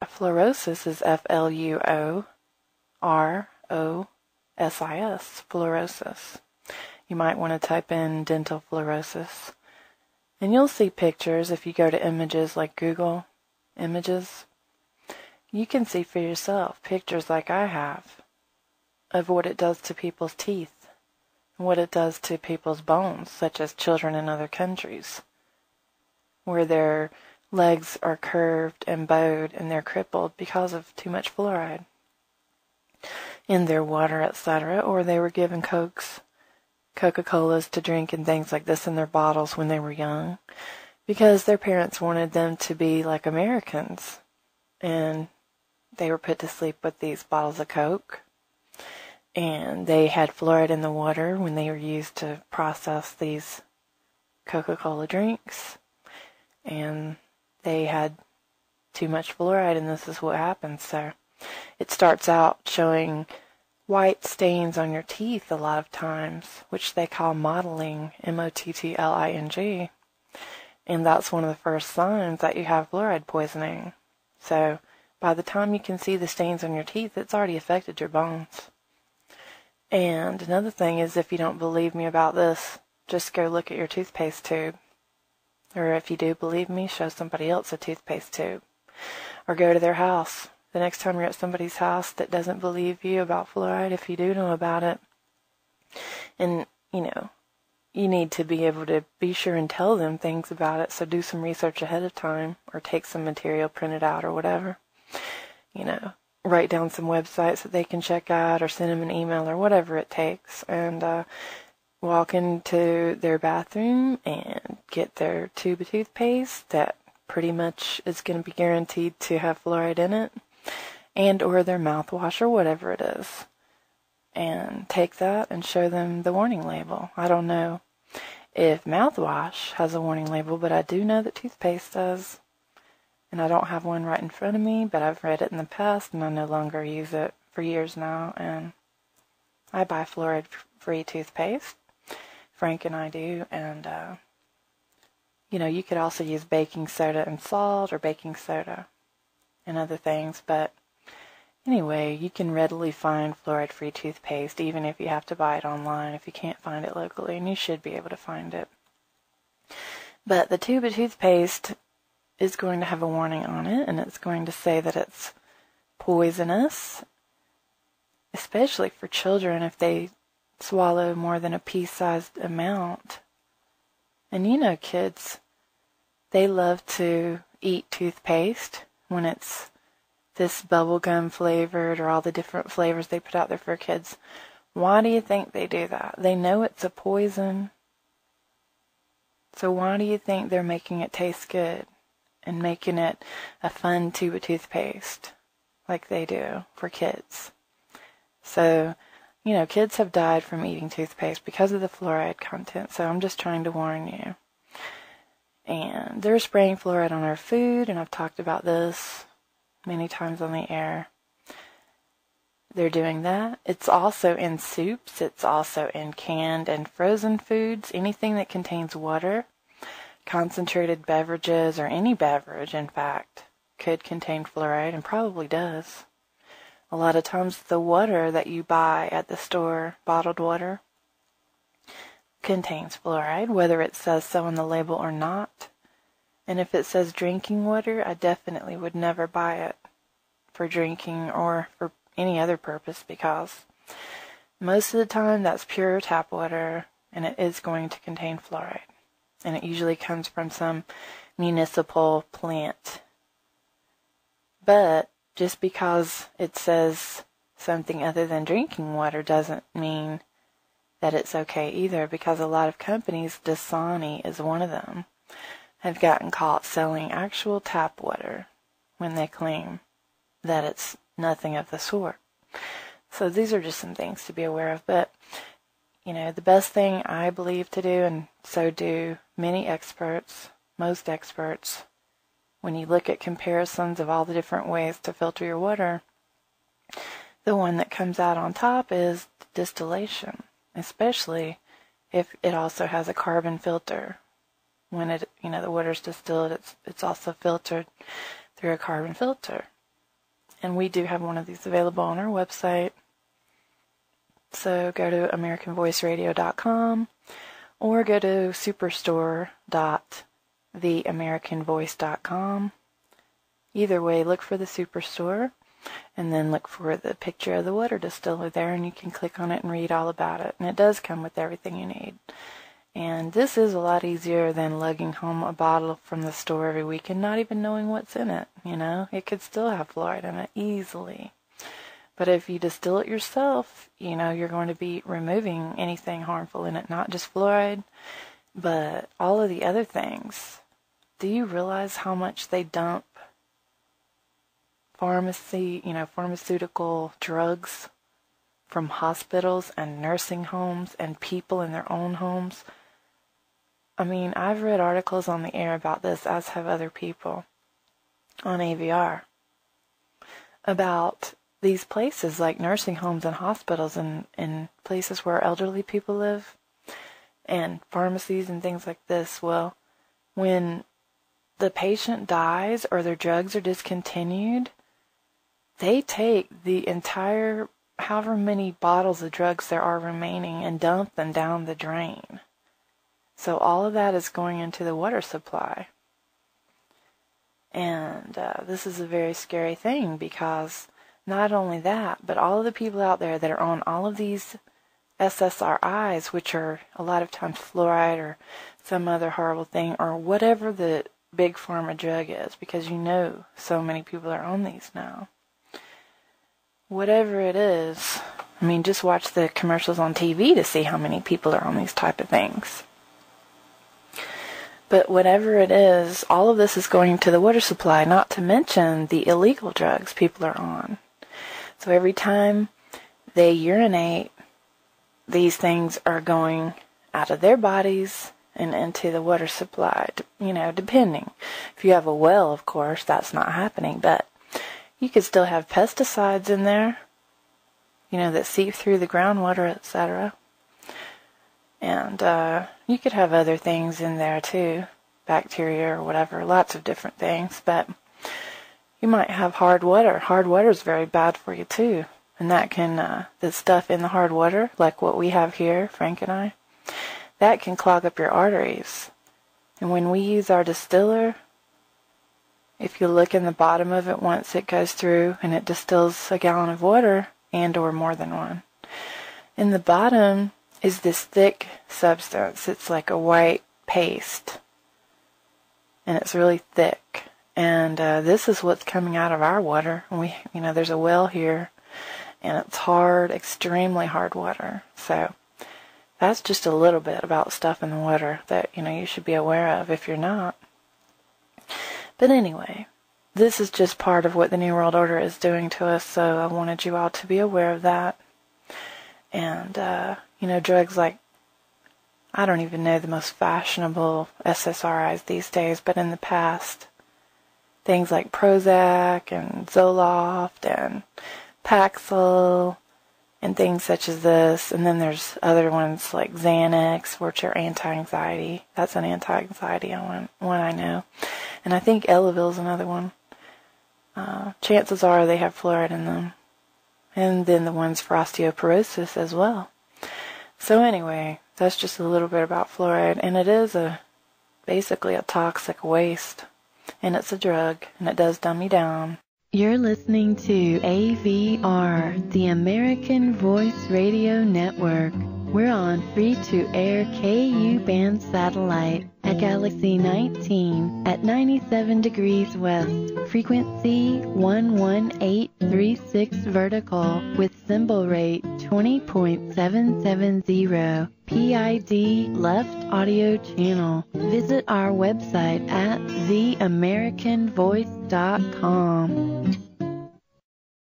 fluorosis is Fluorosis, fluorosis. You might want to type in dental fluorosis. And you'll see pictures if you go to images like Google Images. You can see for yourself pictures like I have of what it does to people's teeth and what it does to people's bones, such as children in other countries, where their legs are curved and bowed and they're crippled because of too much fluoride in their water, etc., or they were given Coca-Colas to drink and things like this in their bottles when they were young because their parents wanted them to be like Americans, and they were put to sleep with these bottles of Coke, and they had fluoride in the water when they were used to process these Coca-Cola drinks, and they had too much fluoride, and this is what happens. So it starts out showing white stains on your teeth a lot of times, which they call mottling, mottling, and that's one of the first signs that you have fluoride poisoning. So by the time you can see the stains on your teeth, it's already affected your bones. And another thing is, if you don't believe me about this, just go look at your toothpaste tube. Or if you do believe me, show somebody else a toothpaste tube. Or go to their house. The next time you're at somebody's house that doesn't believe you about fluoride, if you do know about it, and, you need to be able to be sure and tell them things about it, so do some research ahead of time, or take some material, print it out, or whatever. Write down some websites that they can check out, or send them an email, or whatever it takes, and walk into their bathroom and get their tube of toothpaste that pretty much is going to be guaranteed to have fluoride in it, and or their mouthwash or whatever it is, and take that and show them the warning label. I don't know if mouthwash has a warning label, but I do know that toothpaste does, and I don't have one right in front of me, but I've read it in the past, and I no longer use it for years now, and I buy fluoride-free toothpaste. Frank and I do, and you could also use baking soda and salt, or baking soda and other things, but anyway, you can readily find fluoride-free toothpaste, even if you have to buy it online, if you can't find it locally, and you should be able to find it. But the tube of toothpaste is going to have a warning on it, and it's going to say that it's poisonous, especially for children if they swallow more than a pea-sized amount. And kids, they love to eat toothpaste when it's this bubblegum flavored, or all the different flavors they put out there for kids. Why do you think they do that? They know it's a poison. So why do you think they're making it taste good and making it a fun tube of toothpaste like they do for kids? So, kids have died from eating toothpaste because of the fluoride content, so I'm just trying to warn you. And they're spraying fluoride on our food, and I've talked about this many times on the air. They're doing that. It's also in soups. It's also in canned and frozen foods. Anything that contains water, concentrated beverages, or any beverage, in fact, could contain fluoride, and probably does. A lot of times the water that you buy at the store, bottled water, contains fluoride, whether it says so on the label or not. And if it says drinking water, I definitely would never buy it for drinking or for any other purpose, because most of the time that's pure tap water, and it is going to contain fluoride. And it usually comes from some municipal plant. But just because it says something other than drinking water doesn't mean that it's okay either, because a lot of companies, Dasani is one of them, have gotten caught selling actual tap water when they claim that it's nothing of the sort. So these are just some things to be aware of. But, the best thing I believe to do, and so do many experts, most experts, when you look at comparisons of all the different ways to filter your water, the one that comes out on top is distillation, especially if it also has a carbon filter. When the water's distilled, it's also filtered through a carbon filter. And we do have one of these available on our website. So go to AmericanVoiceRadio.com or go to superstore.theamericanvoice.com. Either way, look for the Superstore and then look for the picture of the water distiller there, and you can click on it and read all about it. And it does come with everything you need. And this is a lot easier than lugging home a bottle from the store every week and not even knowing what's in it, you know. It could still have fluoride in it easily. But if you distill it yourself, you know, you're going to be removing anything harmful in it, not just fluoride, but all of the other things. Do you realize how much they dump pharmaceutical drugs from hospitals and nursing homes and people in their own homes? I mean, I've read articles on the air about this, as have other people, on AVR, about these places like nursing homes and hospitals and places where elderly people live, and pharmacies and things like this. Well, when the patient dies or their drugs are discontinued, they take the entire, however many bottles of drugs there are remaining, and dump them down the drain. So all of that is going into the water supply. And this is a very scary thing, because not only that, but all of the people out there that are on all of these SSRIs, which are a lot of times fluoride or some other horrible thing, or whatever the big pharma drug is, because you know so many people are on these now. Whatever it is, I mean, just watch the commercials on TV to see how many people are on these type of things. But whatever it is, all of this is going to the water supply, not to mention the illegal drugs people are on. So every time they urinate, these things are going out of their bodies and into the water supply, you know, depending. If you have a well, of course, that's not happening, but you could still have pesticides in there, you know, that seep through the groundwater, etc. And you could have other things in there too, bacteria or whatever, lots of different things. But you might have hard water. Hard water is very bad for you too. And that can, the stuff in the hard water, like what we have here, Frank and I, that can clog up your arteries. And when we use our distiller, if you look in the bottom of it once it goes through and it distills a gallon of water, and or more than one, in the bottom is this thick substance. It's like a white paste, and it's really thick. And this is what's coming out of our water. There's a well here, and it's hard, extremely hard water. So that's just a little bit about stuff in the water that you should be aware of if you're not. But anyway, this is just part of what the New World Order is doing to us, so I wanted you all to be aware of that. And, drugs like, I don't even know the most fashionable SSRIs these days, but in the past, things like Prozac and Zoloft and Paxil and things such as this. And then there's other ones like Xanax, which are anti-anxiety. That's an anti-anxiety one I know. And I think Elavil is another one. Chances are they have fluoride in them. And then the ones for osteoporosis as well. So anyway, that's just a little bit about fluoride. And it is basically a toxic waste. And it's a drug. And it does dumb you down. You're listening to AVR, the American Voice Radio Network. We're on free-to-air KU band satellite at Galaxy 19 at 97 degrees west, frequency 11836 vertical with symbol rate 20.770, PID left audio channel. Visit our website at theamericanvoice.com.